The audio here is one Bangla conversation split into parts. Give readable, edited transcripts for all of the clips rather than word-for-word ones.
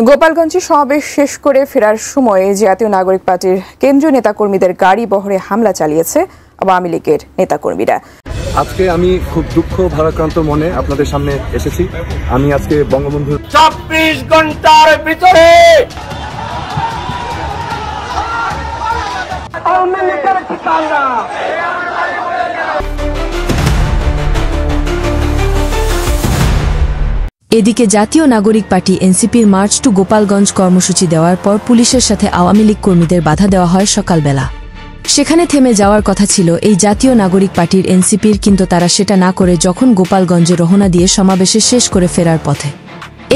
গোপালগঞ্জে সমাবেশ শেষ করে ফেরার সময় জাতীয় নাগরিক পার্টির কেন্দ্রীয় নেতাকর্মীদের গাড়ি বহরে হামলা চালিয়েছে আওয়ামী লীগের নেতাকর্মীরা। আজকে আমি খুব দুঃখ ভারাক্রান্ত মনে আপনাদের সামনে এসেছি। আমি আজকে বঙ্গবন্ধু 24 ঘন্টার ভিতরে আওয়ামী লীগের ঠিকানা এদিকে জাতীয় নাগরিক পার্টি এনসিপির মার্চ টু গোপালগঞ্জ কর্মসূচি দেওয়ার পর পুলিশের সাথে আওয়ামী লীগ কর্মীদের বাধা দেওয়া হয় সকালবেলা। সেখানে থেমে যাওয়ার কথা ছিল এই জাতীয় নাগরিক পার্টির এনসিপির, কিন্তু তারা সেটা না করে যখন গোপালগঞ্জে রওনা দিয়ে সমাবেশে শেষ করে ফেরার পথে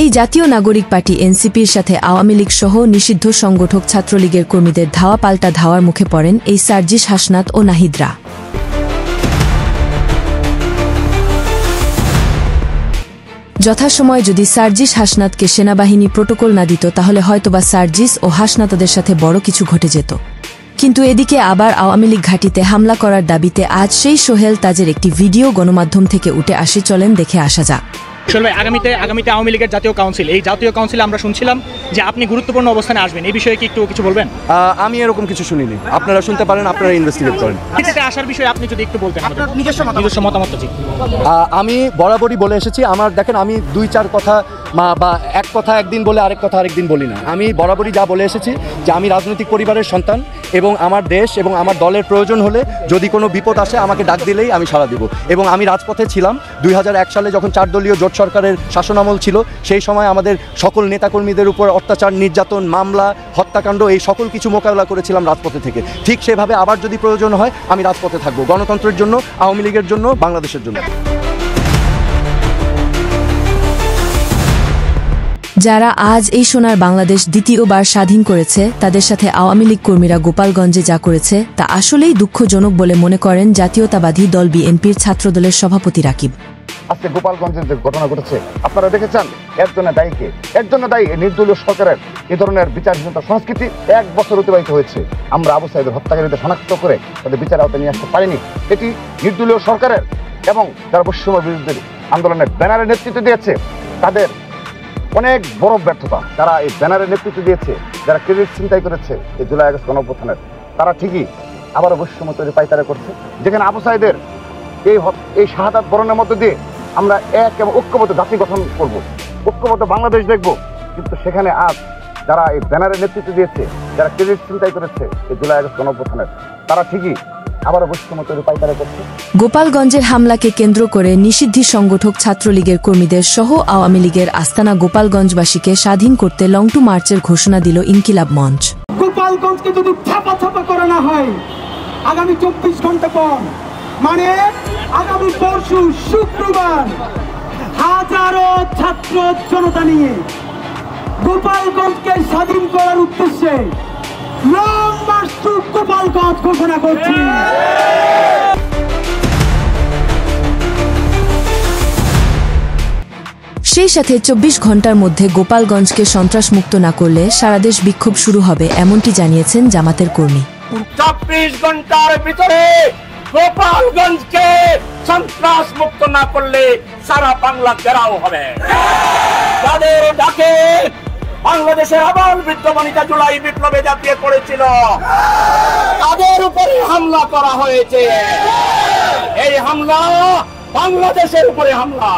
এই জাতীয় নাগরিক পার্টি এনসিপির সাথে আওয়ামী লীগ সহ নিষিদ্ধ সংগঠক ছাত্রলীগের কর্মীদের ধাওয়া পাল্টা ধাওয়ার মুখে পড়েন এই সার্জিস হাসনাত ও নাহিদরা। যথাসময়ে যদি সার্জিস হাসনাতকে সেনাবাহিনী প্রোটোকল না দিত তাহলে হয়তোবা সার্জিস ও হাসনাতদের সাথে বড় কিছু ঘটে যেত। কিন্তু এদিকে আবার আওয়ামী লীগ ঘাঁটিতে হামলা করার দাবিতে আজ সেই সোহেল তাজের একটি ভিডিও গণমাধ্যম থেকে উঠে আসে। চলেন দেখে আসা যাক। আগামীতে আওয়ামী লীগের জাতীয় কাউন্সিল, এই জাতীয় কাউন্সিলে আমরা শুনছিলাম যে আপনি গুরুত্বপূর্ণ অবস্থানে আসবেন, এই বিষয়ে কি একটু কিছু বলবেন? আমি এরকম কিছু শুনিনি, আপনারা শুনতে পারেন, আপনারা ইনভেস্টিগেট করেন। আসার বিষয়ে আপনি যদি একটু বলতেন নিজস্ব মতামত। আমি বরাবরই বলে এসেছি, আমার দেখেন আমি 2-4 কথা বা এক কথা একদিন বলে আরেক কথা আরেকদিন বলি না। আমি বরাবরই যা বলে এসেছি যে আমি রাজনৈতিক পরিবারের সন্তান এবং আমার দেশ এবং আমার দলের প্রয়োজন হলে যদি কোনো বিপদ আসে আমাকে ডাক দিলেই আমি সাড়া দিব। এবং আমি রাজপথে ছিলাম 2001 সালে যখন 4 দলীয় জোট সরকারের শাসনামল ছিল, সেই সময় আমাদের সকল নেতাকর্মীদের উপর অত্যাচার, নির্যাতন, মামলা, হত্যাকাণ্ড এই সকল কিছু মোকাবেলা করেছিলাম রাজপথে থেকে। ঠিক সেভাবে আবার যদি প্রয়োজন হয় আমি রাজপথে থাকবো, গণতন্ত্রের জন্য, আওয়ামী লীগের জন্য, বাংলাদেশের জন্য। যারা আজ এই সোনার বাংলাদেশ দ্বিতীয়বার স্বাধীন করেছে তাদের সাথে আওয়ামী লীগ কর্মীরা গোপালগঞ্জে যা করেছে তা আসলেই দুঃখজনক বলে মনে করেন জাতীয়তাবাদী দল বিএনপির ছাত্রদলের সভাপতি রাকিব। আজকে গোপালগঞ্জের যে ঘটনা ঘটেছে আপনারা দেখেছেন, এর জন্য দায়ীকে, এর জন্য দায়ী নির্দলীয় সরকারের এই ধরনের বিচারহীনতা সংস্কৃতি। 1 বছর অতিবাহিত হয়েছে, আমরা আবু সাইদের হত্যাকারীদের শনাক্ত করে তাদের বিচার আওতায় নিয়ে আসতে পারিনি। এটি নির্দলীয় সরকারের এবং যারা বৈষম্য বিরুদ্ধে আন্দোলনের ব্যানারে নেতৃত্ব দিয়েছে তাদের অনেক বড় ব্যর্থতা। যারা এই ব্যানারে নেতৃত্ব দিয়েছে, যারা ক্রেডিট ছিনতাই করেছে এই জুলাই আগস্ট গণঅভ্যুত্থানের, তারা ঠিকই আবারও বৈষম্য তৈরি পাইকারে করছে। যেখানে আবু সাইদের এই শাহাদাত বরণের মধ্য দিয়ে আমরা এক এবং ঐক্যবদ্ধ জাতি গঠন করব, ঐক্যবদ্ধ বাংলাদেশ দেখব, কিন্তু সেখানে আজ যারা এই ব্যানারে নেতৃত্ব দিয়েছে, যারা ক্রেডিট ছিনতাই করেছে এই জুলাই আগস্ট গণঅভ্যুত্থানের, তারা ঠিকই আবারও বৈষম্য তৈরি পাইকারে করছে। গোপালগঞ্জের হামলাকে কেন্দ্র করে নিষিদ্ধ সংগঠক ছাত্রলীগের কর্মীদের সহ আওয়ামী লীগের আস্তানা গোপালগঞ্জবাসীকে স্বাধীন করতে লং টু মার্চের ঘোষণা দিল ইনকিলাব মঞ্চ। গোপালগঞ্জকে যদি ছাপা করা না হয় আগামী 24 ঘন্টা পর, মানে আগামী পরশু শুক্রবার, হাজারো ছাত্র জনতা নিয়ে গোপালগঞ্জকে স্বাধীন করার উদ্দেশ্যে লং মার্চ টু গোপালগঞ্জ ঘোষণা করছি। সেই সাথে 24 ঘন্টার মধ্যে গোপালগঞ্জকে সন্ত্রাসমুক্ত না করলে সারা দেশ বিক্ষোভ শুরু হবে, এমনটি জানিয়েছেন জামাতের কর্মী। 24 ঘন্টার ভিতরে গোপালগঞ্জকে সন্ত্রাস মুক্ত না করলে সারা বাংলা ঘেরাও হবে। তাদের ডাকে বাংলাদেশের আবাল বৃদ্ধ বনিতা জুলাই বিপ্লবে ঝাঁপিয়ে পড়েছিল, তাদের উপরে হামলা করা হয়েছে। এই হামলা বাংলাদেশের উপরে হামলা।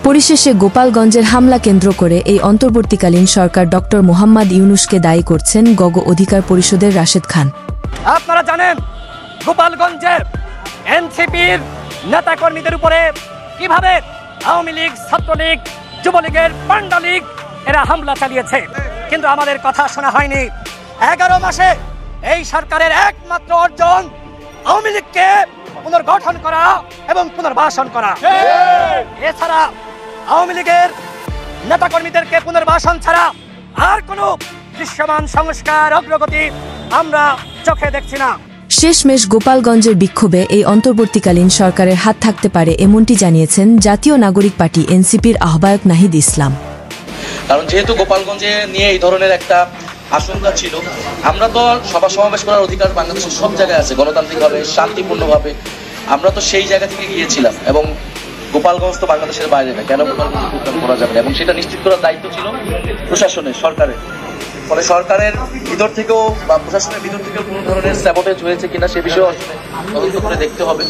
পরিশেষে গোপালগঞ্জের হামলা কেন্দ্র করে এই অন্তর্বর্তীকালীন সরকার ডক্টর মোহাম্মদ ইউনূসকে দায়ী করছেন গগ অধিকার পরিষদের রাশেদ খান। আপনারা জানেন গোপালগঞ্জের এনসিপির নেতাকর্মীদের উপরে কিভাবে আওয়ামী লীগ, ছাত্রলীগ, যুবলীগের পান্ডা লীগ এরা হামলা চালিয়েছে, কিন্তু আমাদের কথা শোনা হয়নি। 11 মাসে এই সরকারের একমাত্র অর্জন আওয়ামী লীগকে পুনর্গঠন করা এবং পুনর্বাসন করা। এছাড়া আওয়ামী লীগের নেতাকর্মীদেরকে পুনর্বাসন ছাড়া আর কোনো দৃশ্যমান সংস্কার অগ্রগতি আমরা চোখে দেখছি না। শেষমেশ গোপালগঞ্জের বিক্ষোভে এই অন্তর্বর্তীকালীন সরকারের হাত থাকতে পারে, এমনটি জানিয়েছেন জাতীয় নাগরিক পার্টি এনসিপির আহ্বায়ক নাহিদ ইসলাম। কারণ যেহেতু গোপালগঞ্জে নিয়ে এই ধরনের একটা আশঙ্কা ছিল, আমরা তো সভা সমাবেশ করার অধিকার বাংলাদেশের সব জায়গায় আছে, গণতান্ত্রিকভাবে, শান্তিপূর্ণভাবে। আমরা তো সেই জায়গা থেকে গিয়েছিলাম এবং গোপালগঞ্জ তো বাংলাদেশের বাইরে না, কেন গোপালগঞ্জে প্রোগ্রাম করা যাবে না, এবং সেটা নিশ্চিত করার দায়িত্ব ছিল প্রশাসনের, সরকারের। ফলে সরকারের ভিতর থেকেও বা প্রশাসনের ভিতর থেকেও কোনো ধরনের স্যাবোটেজ হয়েছে কিনা সে বিষয়েও তদন্ত করে দেখতে হবে।